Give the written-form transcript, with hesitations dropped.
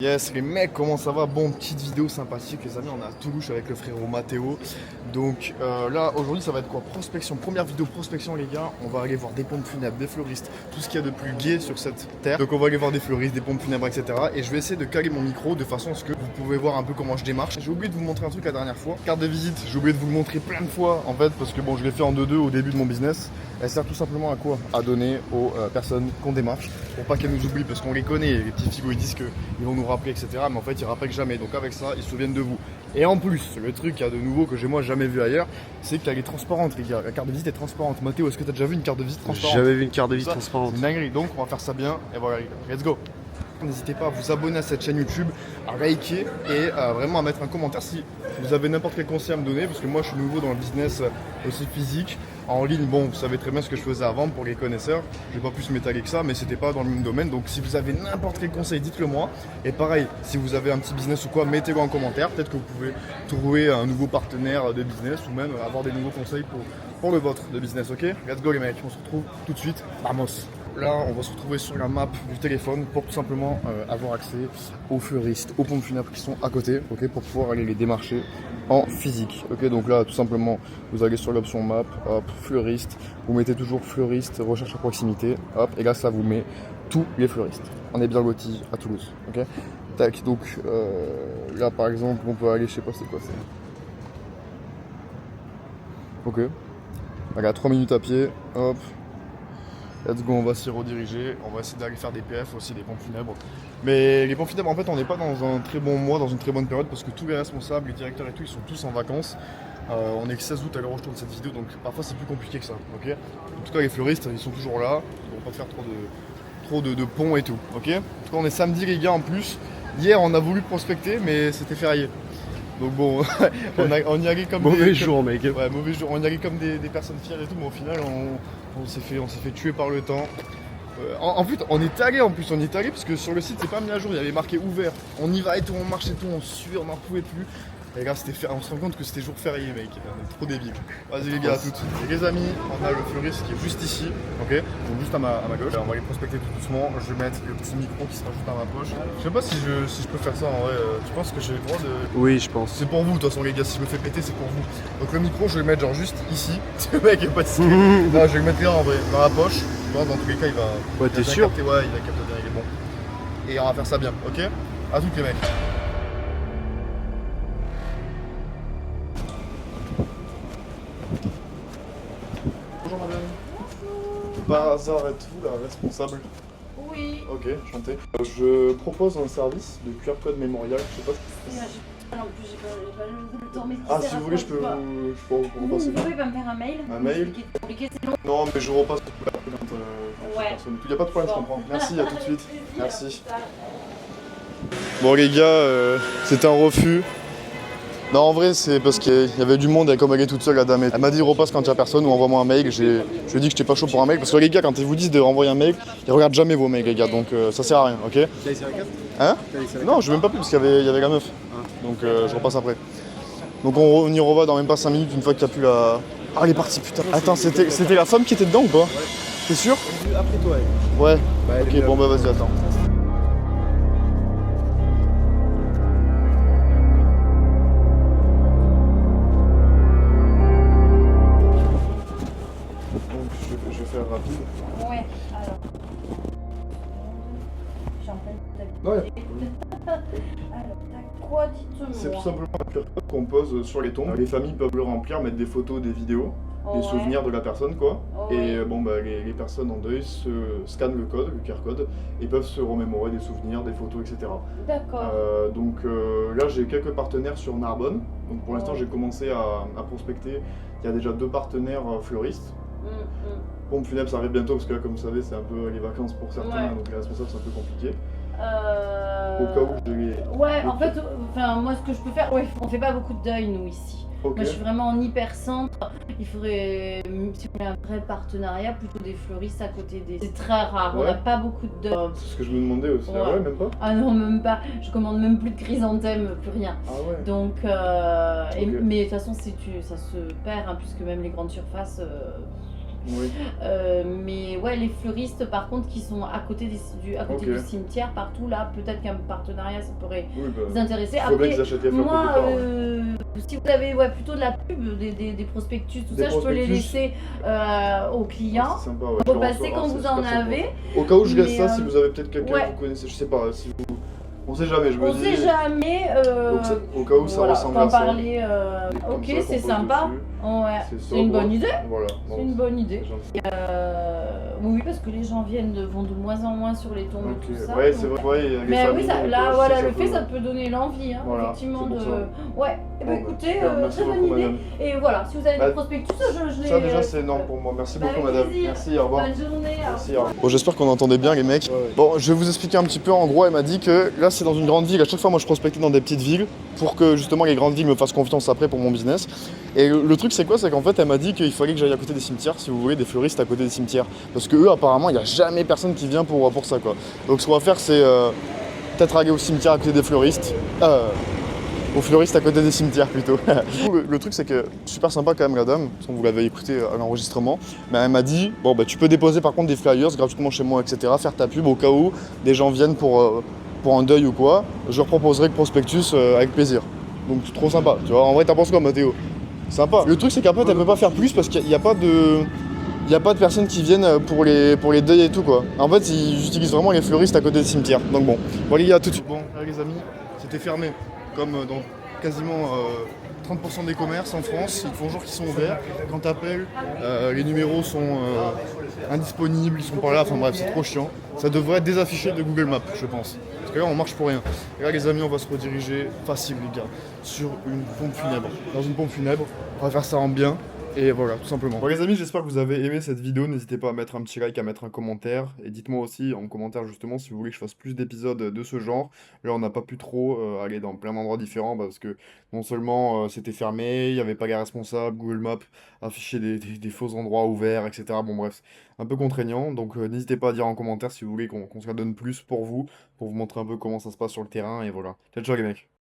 Yes les mecs, comment ça va? Bon, petite vidéo sympathique les amis, on est à Toulouse avec le frérot Mathéo. Donc là aujourd'hui ça va être quoi? Prospection, première vidéo prospection les gars. On va aller voir des pompes funèbres, des fleuristes, tout ce qu'il y a de plus gai sur cette terre. Donc on va aller voir des fleuristes, des pompes funèbres etc. Et je vais essayer de caler mon micro de façon à ce que vous pouvez voir un peu comment je démarche. J'ai oublié de vous montrer un truc la dernière fois. Carte de visite, j'ai oublié de vous le montrer plein de fois en fait parce que bon je l'ai fait en 2-2 au début de mon business. Elle sert tout simplement à quoi? À donner aux personnes qu'on démarche pour pas qu'elles nous oublient parce qu'on les connaît. Les petits figos ils disent qu'ils vont nous rappeler etc. Mais en fait ils rappellent jamais. Donc avec ça ils se souviennent de vous. Et en plus le truc qu'il y a de nouveau que j'ai moi jamais vu ailleurs, c'est qu'elle est transparente les gars. La carte de visite est transparente. Mathéo, est-ce que t'as déjà vu une carte de visite transparente? J'avais vu une carte de visite transparente. C'est une dinguerie. Donc on va faire ça bien et voilà les gars. Let's go. N'hésitez pas à vous abonner à cette chaîne YouTube, à liker et vraiment à mettre un commentaire si vous avez n'importe quel conseil à me donner parce que moi je suis nouveau dans le business aussi physique. En ligne, bon, vous savez très bien ce que je faisais avant pour les connaisseurs. Je vais pas plus m'étaler que ça, mais c'était pas dans le même domaine. Donc si vous avez n'importe quel conseil, dites-le moi. Et pareil, si vous avez un petit business ou quoi, mettez-le en commentaire. Peut-être que vous pouvez trouver un nouveau partenaire de business ou même avoir des nouveaux conseils pour le vôtre de business, ok? Let's go les mecs, on se retrouve tout de suite. Vamos! Là, on va se retrouver sur la map du téléphone pour tout simplement avoir accès aux fleuristes, aux pompes funèbres qui sont à côté, ok, pour pouvoir aller les démarcher en physique. Ok, donc là, tout simplement, vous allez sur l'option map, hop, fleuriste, vous mettez toujours fleuriste, recherche à proximité, hop, et là, ça vous met tous les fleuristes. On est bien lotis à Toulouse, ok. Tac, donc là, par exemple, on peut aller, je sais pas c'est quoi c'est. Ok, voilà, 3 minutes à pied, hop. Let's go, on va s'y rediriger, on va essayer d'aller faire des PF aussi, des pompes funèbres. Mais les pompes funèbres, en fait, on n'est pas dans un très bon mois, dans une très bonne période, parce que tous les responsables, les directeurs et tout, ils sont tous en vacances. On est le 16 août à l'heure où je tourne cette vidéo, donc parfois c'est plus compliqué que ça, ok. En tout cas, les fleuristes, ils sont toujours là, ils vont pas faire trop de ponts et tout, ok. En tout cas, on est samedi les gars en plus. Hier, on a voulu prospecter, mais c'était férié. Donc bon, on y allait comme mauvais jour mec. Ouais, mauvais jour. On y allait comme des personnes fières et tout, mais au final on s'est fait tuer par le temps. En fait, on est allé parce que sur le site c'est pas mis à jour, il y avait marqué ouvert. On y va et tout, on marche et tout, on suit, on n'en pouvait plus. Les gars, on se rend compte que c'était jour férié, mec. On est trop débiles. Vas-y les gars, à toutes. Et les amis, on a le fleuriste qui est juste ici, ok. Donc juste à ma gauche. On va aller prospecter tout doucement. Je vais mettre le petit micro qui sera juste dans ma poche. Je sais pas si je peux faire ça en vrai. Tu penses que j'ai le droit de... Oui, je pense. C'est pour vous, de toute façon les gars. Si je me fais péter, c'est pour vous. Donc le micro, je vais le mettre genre juste ici. Le mec est pas ici. Non, je vais le mettre là en vrai, dans la poche. Tu vois, dans tous les cas, il va. Ouais, t'es sûr? Capter, ouais, il va capter bien, il est bon. Et on va faire ça bien, ok. À toutes les mecs. Bonjour madame. Par hasard êtes-vous la responsable? Oui. Ok, enchanté. Je propose un service de QR code mémorial, je sais pas. En plus, j'ai pas le temps. Mais Ah, si vous voulez, je peux vous repasser. Vous pouvez pas me faire un mail? Un mail? C'est compliqué, c'est long. Non, mais je repasse quand Ouais. personne. Il n'y a pas de problème, je comprends. Merci, à tout de suite. Merci. Ça. Bon les gars, c'était un refus. Non en vrai c'est parce qu'il y avait du monde et comme elle est toute seule la dame. Elle m'a dit repasse quand il n'y a personne ou envoie-moi un mail. Je lui ai dit que j'étais pas chaud pour un mail parce que les gars quand ils vous disent de renvoyer un mail, ils regardent jamais vos mails les gars donc ça sert à rien, ok. T'as laissé la carte? Hein? Non je vais même pas plus parce qu'il y avait la meuf. Donc je repasse après. Donc on y reva dans même pas 5 minutes une fois qu'il n'y a plus la... Ah elle est partie putain. Attends c'était la femme qui était dedans ou pas? T'es sûr? Après toi, elle. Ouais. Bah, Ok bon bah vas-y attends. Je vais faire rapide. Ouais, alors. Je suis en pleine Ouais. Alors, t'as quoi, dites-moi? C'est tout simplement un QR code qu'on pose sur les tombes. Les familles peuvent le remplir, mettre des photos, des vidéos, des souvenirs de la personne quoi. Et bon bah les personnes en deuil scannent le code, le QR code, et peuvent se remémorer des souvenirs, des photos, etc. D'accord. Donc là j'ai quelques partenaires sur Narbonne. Donc pour l'instant j'ai commencé à prospecter. Il y a déjà 2 partenaires fleuristes. Pompe funèbre ça arrive bientôt parce que là comme vous savez c'est un peu les vacances pour certains, donc les responsables c'est un peu compliqué. Au cas où je les... Ouais, en fait, moi ce que je peux faire, ouais, on fait pas beaucoup de deuil nous ici. Okay. Moi je suis vraiment en hypercentre. Il faudrait, si on a un vrai partenariat, plutôt des fleuristes à côté des... C'est très rare, on n'a pas beaucoup de deuil. C'est ce que je me demandais aussi. Ah ouais, même pas? Ah non, même pas. Je commande même plus de chrysanthèmes, plus rien. Ah ouais. Donc, okay. Mais de toute façon ça se perd, hein, puisque même les grandes surfaces... Oui. Mais ouais, les fleuristes, par contre, qui sont à côté, à côté Ok. du cimetière, partout là, peut-être qu'un partenariat, ça pourrait Oui, les bah. intéresser. Faut bien Après, qu'ils achètent les fleurs moi, quelque part, ouais. si vous avez plutôt de la pub, des prospectus, tout Des ça, je peux les prospectus. laisser aux clients. C'est sympa, ouais. Repasser quand vous en avez. Au cas où je laisse Mais, ça, si vous avez peut-être quelqu'un ouais. que vous connaissez, je sais pas, si vous. On sait jamais, je me On dis. sait jamais. Au cas où ça Voilà, ressemble t'en à ça. parler. Comme Ok, ça, qu'on c'est pose sympa. dessus. Ouais, C'est c'est une sobre. bonne idée. Voilà. C'est une bonne idée. Gentil. Oui, parce que les gens vont de moins en moins sur les tombes Ok. et tout ça. Ouais, donc- c'est vrai. Ouais, il y a les Mais oui, familles, ça, donc, là, je voilà, sais que le ça fait, peut- ça peut donner l'envie, hein, Voilà, effectivement, c'est de. pour ça. Ouais, eh ben, Bon, écoutez, super, merci très bonne beaucoup, idée. madame. Et voilà, si vous avez Bah, des prospectus, je les. Ça, déjà, c'est énorme pour moi. Merci beaucoup, avec madame. plaisir. Merci, au revoir. Bonne journée. Merci, au revoir. Bon, j'espère qu'on entendait bien, les mecs. Bon, je vais vous expliquer un petit peu. En gros, elle m'a dit que là, c'est dans une grande ville. À chaque fois, moi, je prospectais dans des petites villes pour que justement les grandes villes me fassent confiance après pour mon business. Et le truc, c'est quoi? C'est qu'en fait, elle m'a dit qu'il fallait que j'aille à côté des cimetières, si vous voulez, des fleuristes à côté des cimetières. Parce que eux, apparemment, il n'y a jamais personne qui vient pour ça, quoi. Donc, ce qu'on va faire, c'est peut-être aller au cimetière à côté des fleuristes. Aux fleuristes à côté des cimetières plutôt. Du coup, le truc c'est que super sympa quand même la dame, sans vous l'avez écouté à l'enregistrement, mais elle m'a dit bon bah tu peux déposer par contre des flyers gratuitement chez moi, etc. Faire ta pub au cas où des gens viennent pour un deuil ou quoi, je leur proposerai le prospectus avec plaisir. Donc c'est trop sympa, tu vois. En vrai t'en penses quoi Mathéo? Sympa. Le truc c'est qu'après elle peut pas faire plus parce qu'il n'y a pas de. Il n'y a pas de personnes qui viennent pour les deuils et tout quoi. En fait ils utilisent vraiment les fleuristes à côté des cimetières. Donc bon, voilà les gars, tout de suite. Bon là les amis, c'était fermé. Comme dans quasiment 30% des commerces en France, ils font jour qu'ils sont ouverts. Quand t'appelles, les numéros sont indisponibles, ils sont pas là, enfin bref, c'est trop chiant. Ça devrait être désaffiché de Google Maps, je pense. Parce que là, on marche pour rien. Et là, les amis, on va se rediriger facile, les gars, sur une pompe funèbre. Dans une pompe funèbre, on va faire ça en bien. Et voilà, tout simplement. Bon les amis, j'espère que vous avez aimé cette vidéo. N'hésitez pas à mettre un petit like, à mettre un commentaire. Et dites-moi aussi en commentaire justement si vous voulez que je fasse plus d'épisodes de ce genre. Là, on n'a pas pu trop aller dans plein d'endroits différents parce que non seulement c'était fermé, il n'y avait pas les responsables, Google Maps affichait des faux endroits ouverts, etc. Bon bref, un peu contraignant. Donc n'hésitez pas à dire en commentaire si vous voulez qu'on se la donne plus pour vous montrer un peu comment ça se passe sur le terrain. Et voilà. Ciao ciao les mecs.